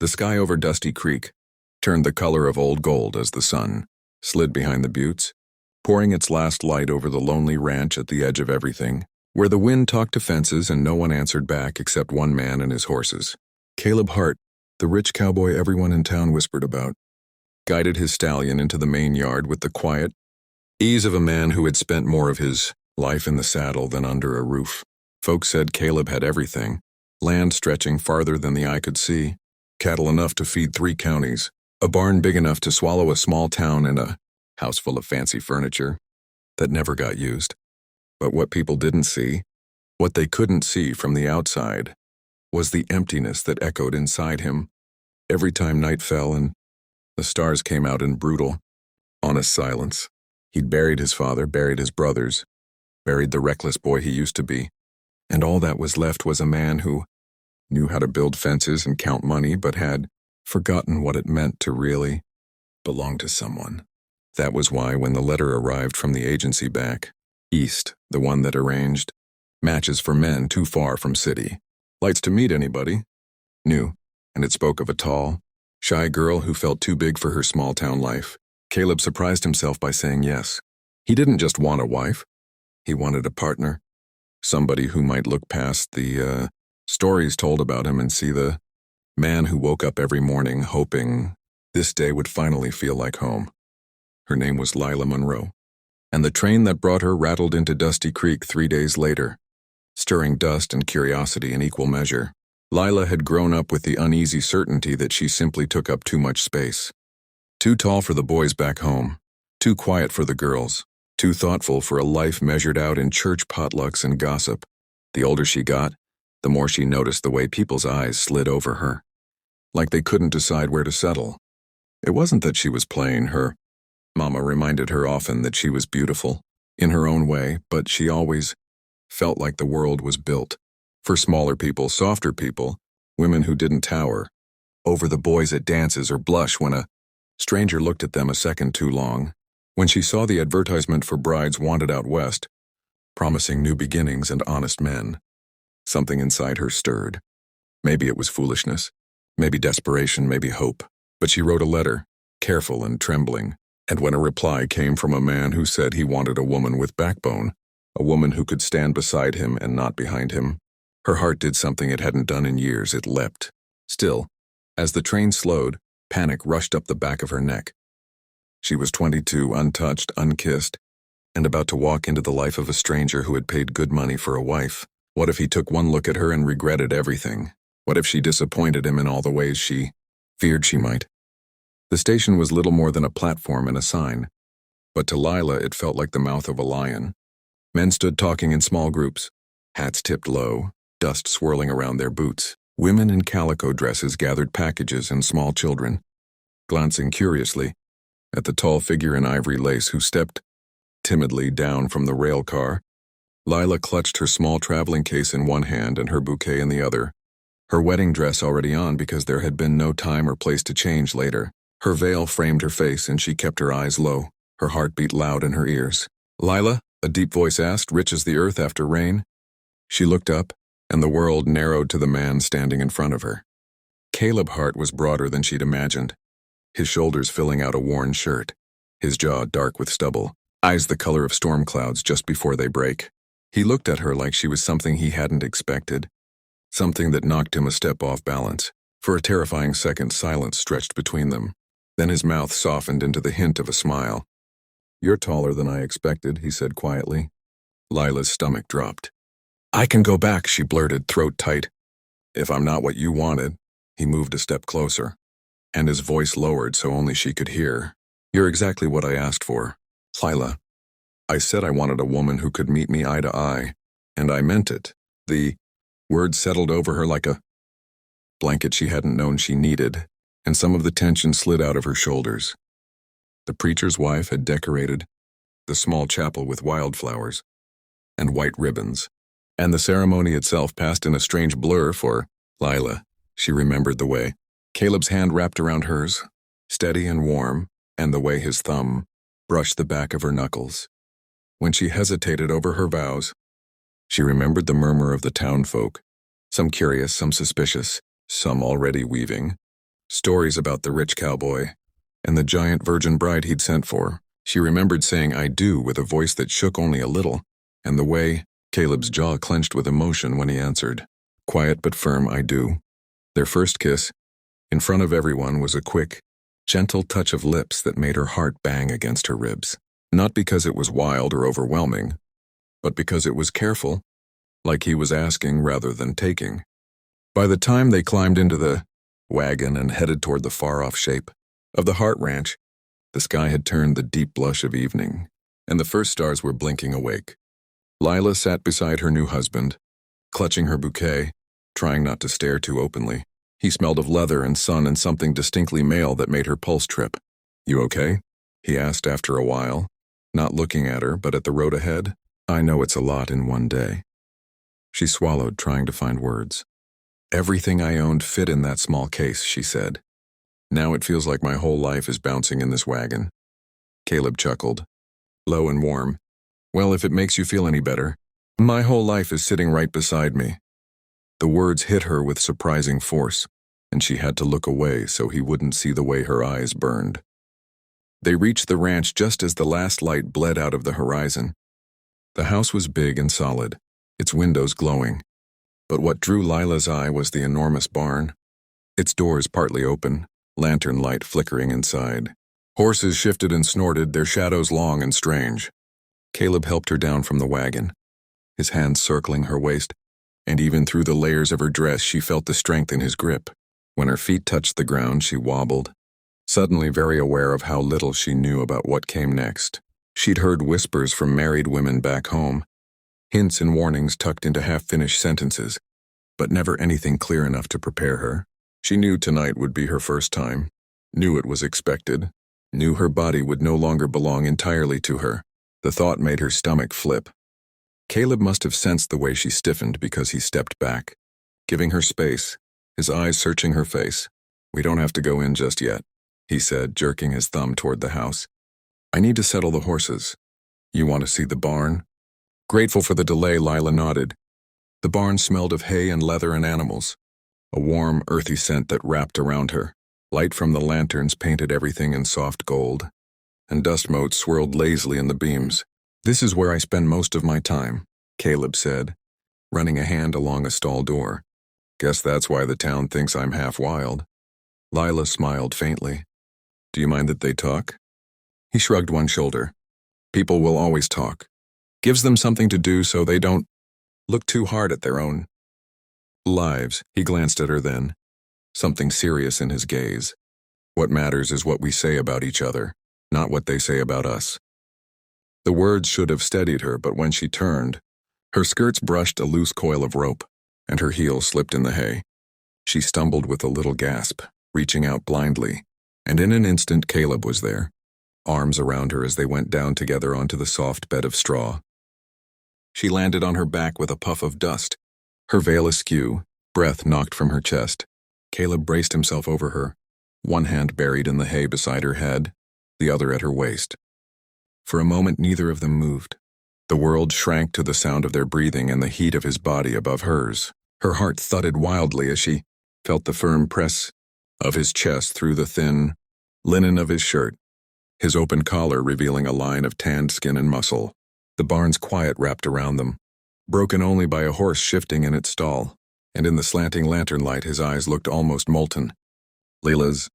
The sky over Dusty Creek turned the color of old gold as the sun slid behind the buttes, pouring its last light over the lonely ranch at the edge of everything, where the wind talked to fences and no one answered back except one man and his horses. Caleb Hart, the rich cowboy everyone in town whispered about, guided his stallion into the main yard with the quiet ease of a man who had spent more of his life in the saddle than under a roof. Folks said Caleb had everything: land stretching farther than the eye could see, cattle enough to feed 3 counties, a barn big enough to swallow a small town, and a house full of fancy furniture that never got used. But what people didn't see, what they couldn't see from the outside, was the emptiness that echoed inside him every time night fell and the stars came out in brutal, honest silence. He'd buried his father, buried his brothers, buried the reckless boy he used to be, and all that was left was a man who knew how to build fences and count money, but had forgotten what it meant to really belong to someone. That was why when the letter arrived from the agency back east, the one that arranged matches for men too far from city, lights to meet anybody, new, and it spoke of a tall, shy girl who felt too big for her small-town life, Caleb surprised himself by saying yes. He didn't just want a wife. He wanted a partner, somebody who might look past the stories told about him and see the man who woke up every morning hoping this day would finally feel like home. Her name was Lila Monroe, and the train that brought her rattled into Dusty Creek 3 days later, stirring dust and curiosity in equal measure. Lila had grown up with the uneasy certainty that she simply took up too much space. Too tall for the boys back home, too quiet for the girls, too thoughtful for a life measured out in church potlucks and gossip. The older she got, the more she noticed the way people's eyes slid over her, like they couldn't decide where to settle. It wasn't that she was plain. Her mama reminded her often that she was beautiful, in her own way, but she always felt like the world was built for smaller people, softer people, women who didn't tower over the boys at dances or blush when a stranger looked at them a second too long. When she saw the advertisement for brides wanted out west, promising new beginnings and honest men, something inside her stirred. Maybe it was foolishness, maybe desperation, maybe hope. But she wrote a letter, careful and trembling, and when a reply came from a man who said he wanted a woman with backbone, a woman who could stand beside him and not behind him, her heart did something it hadn't done in years. It leapt. Still, as the train slowed, panic rushed up the back of her neck. She was 22, untouched, unkissed, and about to walk into the life of a stranger who had paid good money for a wife. What if he took one look at her and regretted everything? What if she disappointed him in all the ways she feared she might? The station was little more than a platform and a sign, but to Lila it felt like the mouth of a lion. Men stood talking in small groups, hats tipped low, dust swirling around their boots. Women in calico dresses gathered packages and small children, glancing curiously at the tall figure in ivory lace who stepped timidly down from the rail car. Lila clutched her small traveling case in one hand and her bouquet in the other, her wedding dress already on because there had been no time or place to change later. Her veil framed her face and she kept her eyes low, her heart beat loud in her ears. "Lila?" a deep voice asked, rich as the earth after rain. She looked up, and the world narrowed to the man standing in front of her. Caleb Hart was broader than she'd imagined, his shoulders filling out a worn shirt, his jaw dark with stubble, eyes the color of storm clouds just before they break. He looked at her like she was something he hadn't expected, something that knocked him a step off balance. For a terrifying second, silence stretched between them. Then his mouth softened into the hint of a smile. "You're taller than I expected," he said quietly. Lila's stomach dropped. "I can go back," she blurted, throat tight. "If I'm not what you wanted." He moved a step closer, and his voice lowered so only she could hear. "You're exactly what I asked for, Lila. I said I wanted a woman who could meet me eye to eye, and I meant it." The words settled over her like a blanket she hadn't known she needed, and some of the tension slid out of her shoulders. The preacher's wife had decorated the small chapel with wildflowers and white ribbons, and the ceremony itself passed in a strange blur for Lila. She remembered the way Caleb's hand wrapped around hers, steady and warm, and the way his thumb brushed the back of her knuckles. When she hesitated over her vows, she remembered the murmur of the townfolk, some curious, some suspicious, some already weaving Stories about the rich cowboy and the giant virgin bride he'd sent for. She remembered saying "I do" with a voice that shook only a little, and the way Caleb's jaw clenched with emotion when he answered, quiet but firm "I do." Their first kiss, in front of everyone, was a quick, gentle touch of lips that made her heart bang against her ribs. Not because it was wild or overwhelming, but because it was careful, like he was asking rather than taking. By the time they climbed into the wagon and headed toward the far-off shape of the Hart Ranch, the sky had turned the deep blush of evening, and the first stars were blinking awake. Lila sat beside her new husband, clutching her bouquet, trying not to stare too openly. He smelled of leather and sun and something distinctly male that made her pulse trip. "You okay?" he asked after a while, not looking at her but at the road ahead. "I know it's a lot in one day." She swallowed, trying to find words. "Everything I owned fit in that small case," she said. "Now it feels like my whole life is bouncing in this wagon." Caleb chuckled, low and warm. "Well, if it makes you feel any better, my whole life is sitting right beside me." The words hit her with surprising force, and she had to look away so he wouldn't see the way her eyes burned. They reached the ranch just as the last light bled out of the horizon. The house was big and solid, its windows glowing. But what drew Lila's eye was the enormous barn, its doors partly open, lantern light flickering inside. Horses shifted and snorted, their shadows long and strange. Caleb helped her down from the wagon, his hands circling her waist, and even through the layers of her dress she felt the strength in his grip. When her feet touched the ground, she wobbled, suddenly very aware of how little she knew about what came next. She'd heard whispers from married women back home, hints and warnings tucked into half-finished sentences, but never anything clear enough to prepare her. She knew tonight would be her first time, knew it was expected, knew her body would no longer belong entirely to her. The thought made her stomach flip. Caleb must have sensed the way she stiffened because he stepped back, giving her space, his eyes searching her face. "We don't have to go in just yet," he said, jerking his thumb toward the house. "I need to settle the horses. You want to see the barn?" Grateful for the delay, Lila nodded. The barn smelled of hay and leather and animals, a warm, earthy scent that wrapped around her. Light from the lanterns painted everything in soft gold, and dust motes swirled lazily in the beams. "This is where I spend most of my time," Caleb said, running a hand along a stall door. "Guess that's why the town thinks I'm half wild." Lila smiled faintly. "Do you mind that they talk?" He shrugged one shoulder. "People will always talk. Gives them something to do so they don't look too hard at their own lives." He glanced at her then, something serious in his gaze. "What matters is what we say about each other, not what they say about us." The words should have steadied her, but when she turned, her skirts brushed a loose coil of rope, and her heel slipped in the hay. She stumbled with a little gasp, reaching out blindly, and in an instant Caleb was there, arms around her as they went down together onto the soft bed of straw. She landed on her back with a puff of dust, her veil askew, breath knocked from her chest. Caleb braced himself over her, one hand buried in the hay beside her head, the other at her waist. For a moment neither of them moved. The world shrank to the sound of their breathing and the heat of his body above hers. Her heart thudded wildly as she felt the firm press of his chest through the thin linen of his shirt, his open collar revealing a line of tanned skin and muscle. The barn's quiet wrapped around them, broken only by a horse shifting in its stall, and in the slanting lantern light his eyes looked almost molten. Lila's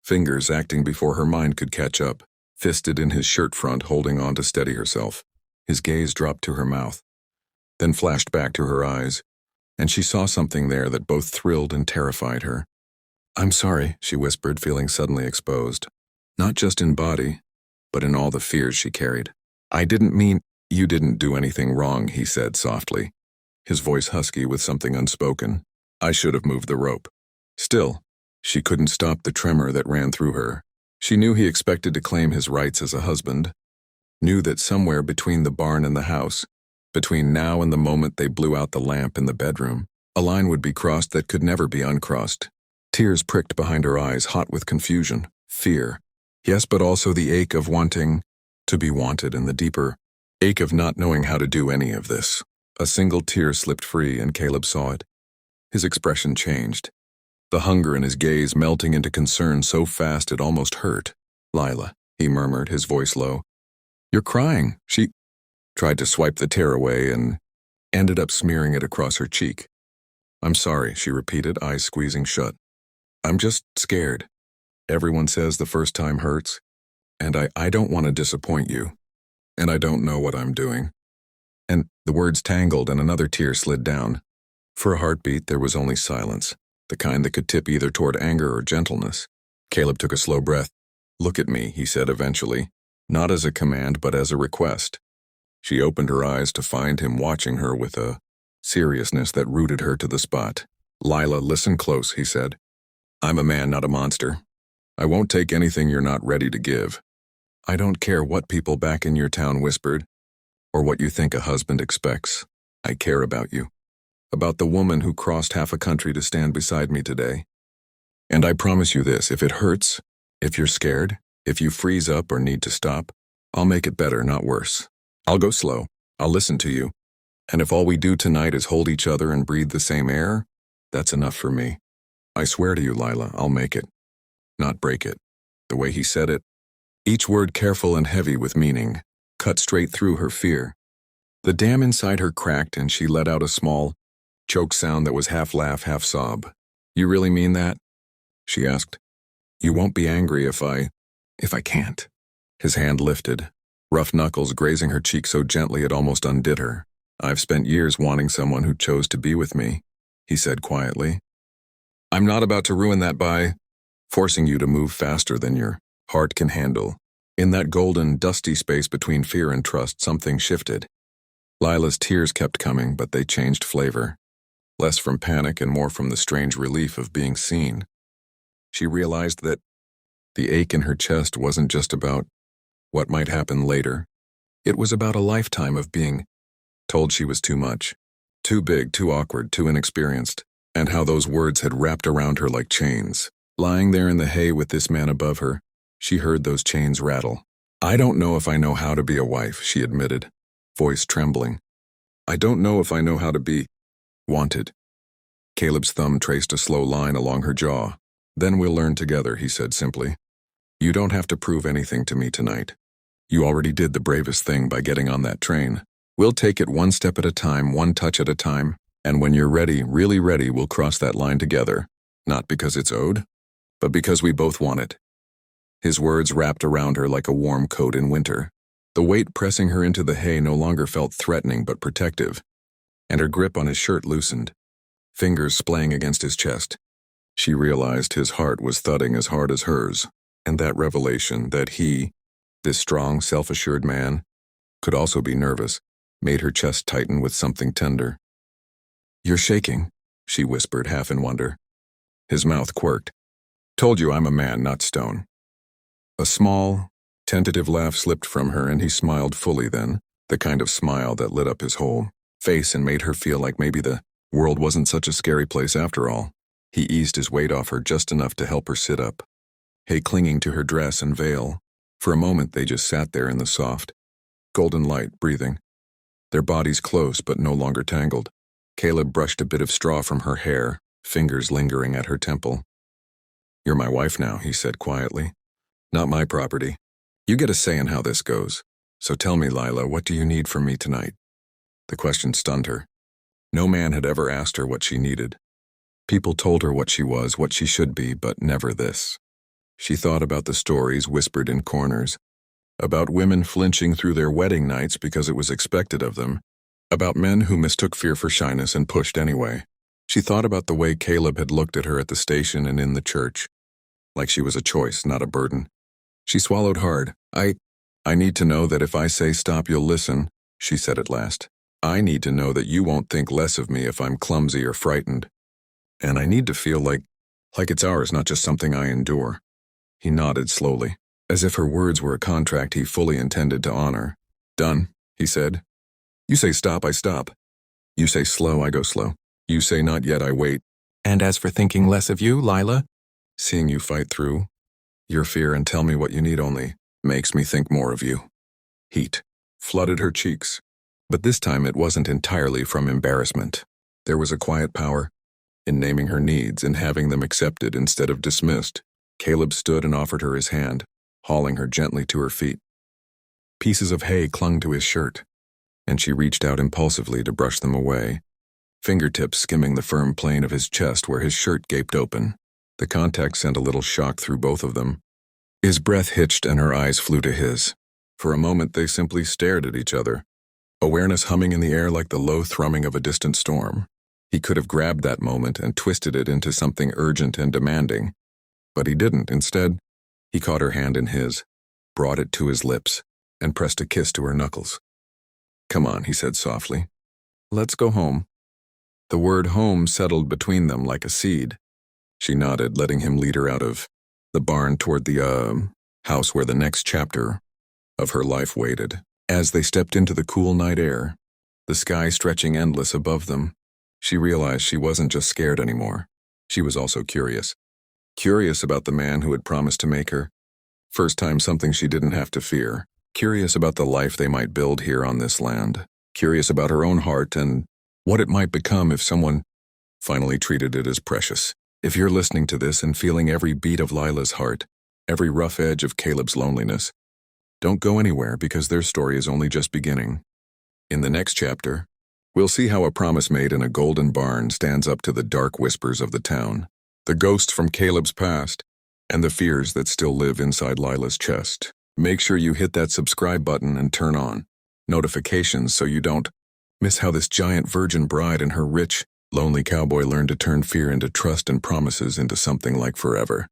fingers acting before her mind could catch up, fisted in his shirt front, holding on to steady herself. His gaze dropped to her mouth, then flashed back to her eyes, and she saw something there that both thrilled and terrified her. "I'm sorry," she whispered, feeling suddenly exposed, not just in body, but in all the fears she carried. "I didn't mean—" "You didn't do anything wrong," he said softly, his voice husky with something unspoken. "I should have moved the rope." Still, she couldn't stop the tremor that ran through her. She knew he expected to claim his rights as a husband, knew that somewhere between the barn and the house, between now and the moment they blew out the lamp in the bedroom, a line would be crossed that could never be uncrossed. Tears pricked behind her eyes, hot with confusion, fear. Yes, but also the ache of wanting to be wanted and the deeper ache of not knowing how to do any of this. A single tear slipped free and Caleb saw it. His expression changed. the hunger in his gaze melting into concern so fast it almost hurt. "Lila," he murmured, his voice low. "You're crying." She tried to swipe the tear away and ended up smearing it across her cheek. "I'm sorry," she repeated, eyes squeezing shut. "I'm just scared. Everyone says the first time hurts, and I don't want to disappoint you, and I don't know what I'm doing." And the words tangled and another tear slid down. For a heartbeat, there was only silence, the kind that could tip either toward anger or gentleness. Caleb took a slow breath. "Look at me," he said eventually, not as a command but as a request. She opened her eyes to find him watching her with a seriousness that rooted her to the spot. "Lila, listen close," he said. "I'm a man, not a monster. I won't take anything you're not ready to give. I don't care what people back in your town whispered, or what you think a husband expects. I care about you. About the woman who crossed half a country to stand beside me today. And I promise you this, if it hurts, if you're scared, if you freeze up or need to stop, I'll make it better, not worse. I'll go slow. I'll listen to you. And if all we do tonight is hold each other and breathe the same air, that's enough for me. I swear to you, Lila, I'll make it. Not break it." The way he said it, each word careful and heavy with meaning, cut straight through her fear. The dam inside her cracked and she let out a small, choked sound that was half laugh, half sob. "You really mean that?" she asked. "You won't be angry if I can't." His hand lifted, rough knuckles grazing her cheek so gently it almost undid her. "I've spent years wanting someone who chose to be with me," he said quietly. "I'm not about to ruin that by forcing you to move faster than your heart can handle." In that golden, dusty space between fear and trust, something shifted. Lila's tears kept coming, but they changed flavor. Less from panic and more from the strange relief of being seen. She realized that the ache in her chest wasn't just about what might happen later. It was about a lifetime of being told she was too much, too big, too awkward, too inexperienced, and how those words had wrapped around her like chains. Lying there in the hay with this man above her, she heard those chains rattle. "I don't know if I know how to be a wife," she admitted, voice trembling. "I don't know if I know how to be wanted." Caleb's thumb traced a slow line along her jaw. "Then we'll learn together," he said simply. "You don't have to prove anything to me tonight. You already did the bravest thing by getting on that train. We'll take it one step at a time, one touch at a time, and when you're ready, really ready, we'll cross that line together. Not because it's owed, but because we both want it." His words wrapped around her like a warm coat in winter. The weight pressing her into the hay no longer felt threatening but protective, and her grip on his shirt loosened, fingers splaying against his chest. She realized his heart was thudding as hard as hers, and that revelation that he, this strong, self-assured man, could also be nervous, made her chest tighten with something tender. "You're shaking," she whispered, half in wonder. His mouth quirked. "Told you I'm a man, not stone." A small, tentative laugh slipped from her and he smiled fully then, the kind of smile that lit up his whole face and made her feel like maybe the world wasn't such a scary place after all. He eased his weight off her just enough to help her sit up, hay clinging to her dress and veil. For a moment they just sat there in the soft, golden light, breathing, their bodies close but no longer tangled. Caleb brushed a bit of straw from her hair, fingers lingering at her temple. "You're my wife now," he said quietly. "Not my property. You get a say in how this goes. So tell me, Lila, what do you need from me tonight?" The question stunned her. No man had ever asked her what she needed. People told her what she was, what she should be, but never this. She thought about the stories whispered in corners, about women flinching through their wedding nights because it was expected of them, about men who mistook fear for shyness and pushed anyway. She thought about the way Caleb had looked at her at the station and in the church, like she was a choice, not a burden. She swallowed hard. I need to know that if I say stop, you'll listen," she said at last. "I need to know that you won't think less of me if I'm clumsy or frightened. And I need to feel like it's ours, not just something I endure." He nodded slowly, as if her words were a contract he fully intended to honor. "Done," he said. "You say stop, I stop. You say slow, I go slow. You say not yet, I wait. And as for thinking less of you, Lila, seeing you fight through your fear and tell me what you need only makes me think more of you." Heat flooded her cheeks, but this time it wasn't entirely from embarrassment. There was a quiet power, in naming her needs and having them accepted instead of dismissed. Caleb stood and offered her his hand, hauling her gently to her feet. Pieces of hay clung to his shirt, and she reached out impulsively to brush them away, fingertips skimming the firm plane of his chest where his shirt gaped open. The contact sent a little shock through both of them. His breath hitched and her eyes flew to his. For a moment they simply stared at each other, awareness humming in the air like the low thrumming of a distant storm. He could have grabbed that moment and twisted it into something urgent and demanding, but he didn't. Instead, he caught her hand in his, brought it to his lips, and pressed a kiss to her knuckles. "Come on," he said softly. "Let's go home." The word home settled between them like a seed. She nodded, letting him lead her out of the barn toward the, house where the next chapter of her life waited. As they stepped into the cool night air, the sky stretching endless above them, she realized she wasn't just scared anymore. She was also curious. Curious about the man who had promised to make her. First time something she didn't have to fear. Curious about the life they might build here on this land. Curious about her own heart and what it might become if someone finally treated it as precious. If you're listening to this and feeling every beat of Lila's heart, every rough edge of Caleb's loneliness, don't go anywhere because their story is only just beginning. In the next chapter, we'll see how a promise made in a golden barn stands up to the dark whispers of the town, the ghosts from Caleb's past, and the fears that still live inside Lila's chest. Make sure you hit that subscribe button and turn on notifications so you don't miss how this giant virgin bride and her rich, lonely cowboy learned to turn fear into trust and promises into something like forever.